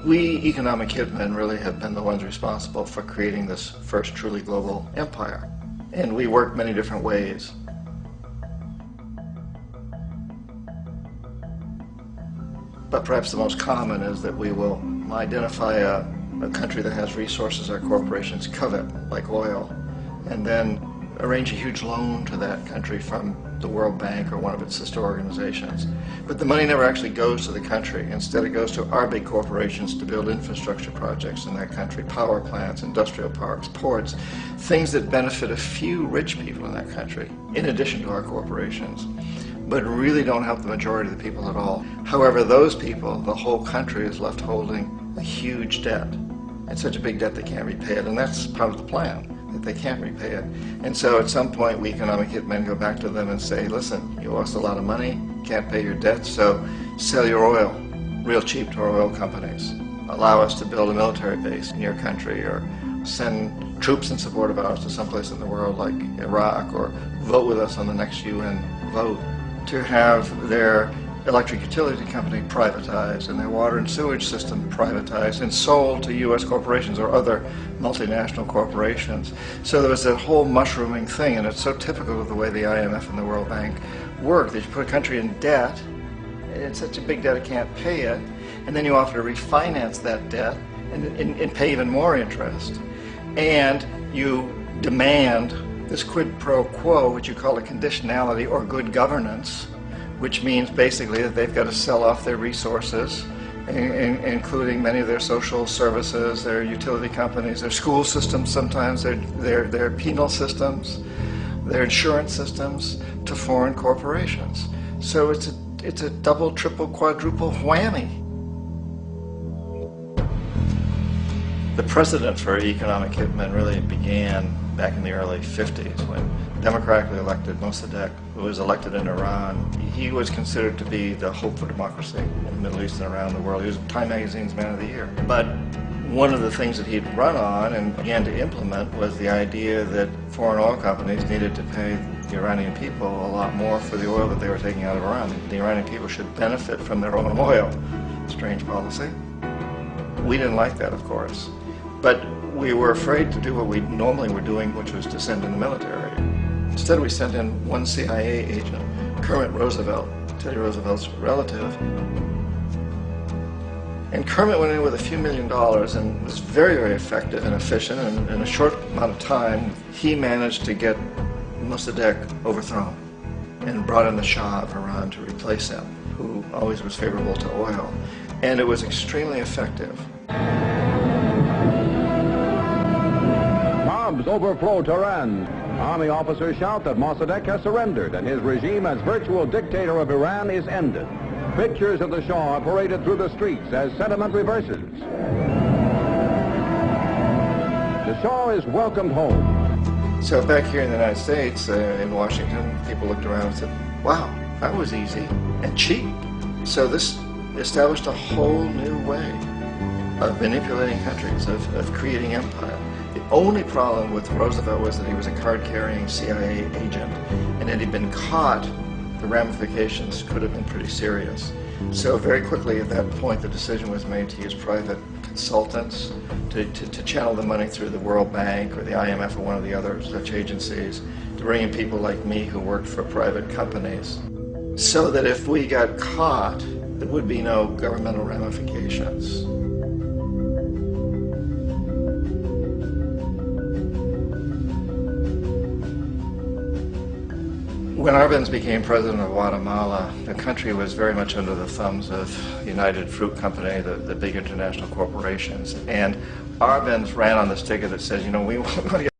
We economic hitmen really have been the ones responsible for creating this first truly global empire. And we work many different ways. But perhaps the most common is that we will identify a country that has resources our corporations covet, like oil, and then arrange a huge loan to that country from the World Bank or one of its sister organizations. But the money never actually goes to the country. Instead, it goes to our big corporations to build infrastructure projects in that country, power plants, industrial parks, ports, things that benefit a few rich people in that country, in addition to our corporations, but really don't help the majority of the people at all. However, those people, the whole country is left holding a huge debt, and such a big debt they can't repay it, and that's part of the plan, that they can't repay it. And so at some point we economic hitmen go back to them and say, listen, you owe us a lot of money, can't pay your debt, so sell your oil real cheap to our oil companies. Allow us to build a military base in your country, or send troops in support of ours to someplace in the world like Iraq, or vote with us on the next UN vote. To have their electric utility company privatized and their water and sewage system privatized and sold to U.S. corporations or other multinational corporations. So there was that whole mushrooming thing, and it's so typical of the way the IMF and the World Bank work, that you put a country in debt, and it's such a big debt it can't pay it, and then you offer to refinance that debt and pay even more interest. And you demand this quid pro quo, which you call a conditionality or good governance, which means basically that they've got to sell off their resources, including many of their social services, their utility companies, their school systems sometimes, their penal systems, their insurance systems, to foreign corporations. So it's a double, triple, quadruple whammy. The precedent for economic hitmen really began back in the early 50s when democratically elected Mossadegh, who was elected in Iran, he was considered to be the hope for democracy in the Middle East and around the world. He was Time Magazine's Man of the Year. But one of the things that he'd run on and began to implement was the idea that foreign oil companies needed to pay the Iranian people a lot more for the oil that they were taking out of Iran. The Iranian people should benefit from their own oil. Strange policy. We didn't like that, of course. But we were afraid to do what we normally were doing, which was to send in the military. Instead, we sent in one CIA agent, Kermit Roosevelt, Teddy Roosevelt's relative. And Kermit went in with a few $1 million and was very, very effective and efficient. And in a short amount of time, he managed to get Mossadegh overthrown and brought in the Shah of Iran to replace him, who always was favorable to oil. And it was extremely effective. Mobs overflow Tehran. Army officers shout that Mossadegh has surrendered and his regime as virtual dictator of Iran is ended. Pictures of the Shah are paraded through the streets as sentiment reverses. The Shah is welcomed home. So back here in the United States, in Washington, people looked around and said, wow, that was easy and cheap. So this established a whole new way of manipulating countries, of creating empire. The only problem with Roosevelt was that he was a card-carrying CIA agent, and had he been caught, the ramifications could have been pretty serious. So very quickly at that point, the decision was made to use private consultants to channel the money through the World Bank or the IMF or one of the other such agencies, to bring in people like me who worked for private companies, so that if we got caught, there would be no governmental ramifications. When Arbenz became president of Guatemala, the country was very much under the thumbs of United Fruit Company, the big international corporations. And Arbenz ran on this ticket that says, you know, we want to get